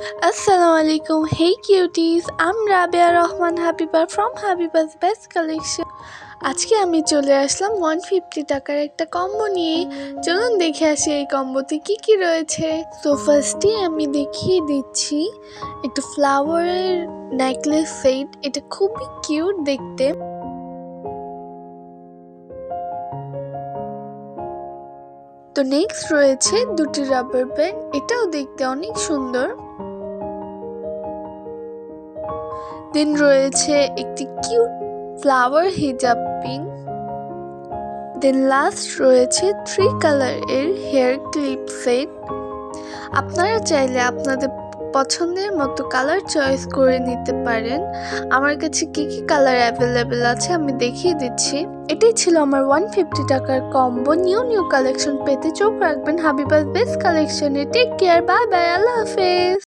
Assalamu alaikum. Hey cuties, I'm Rabia Rahman Habiba from Habiba's Best Collection. আজকে আমি চলে আসলাম 150 টাকার একটা কম্বো নিয়ে। চলুন দেখে আসি এই কম্বোতে কি কি রয়েছে। সো ফার্স্টে আমি দেখিয়ে দিচ্ছি একটা ফ্লাওয়ারের নেকলেস সেট। এটা খুবই কিউট দেখতে। তো নেক্সট রয়েছে দুটি রাবার ব্যান্ড, এটাও দেখতে অনেক সুন্দর। দেন রয়েছে একটি কিউট ফ্লাওয়ার হিজাব পিন। দেন লাস্ট রয়েছে 3 কালারের হেয়ার ক্লিপ সেট। আপনারা চাইলে আপনাদের পছন্দের মতো কালার চয়েস করে নিতে পারেন। আমার কাছে কি কি কালার অ্যাভেলেবেল আছে আমি দেখিয়ে দিচ্ছি। এটাই ছিল আমার 150 টাকার কম্বো। নিউ কালেকশন পেতে চোখ রাখবেন হাবিবাস বেস্ট কালেকশনে। টেক কেয়ার, বাই বাই, আল্লাহ হাফেজ।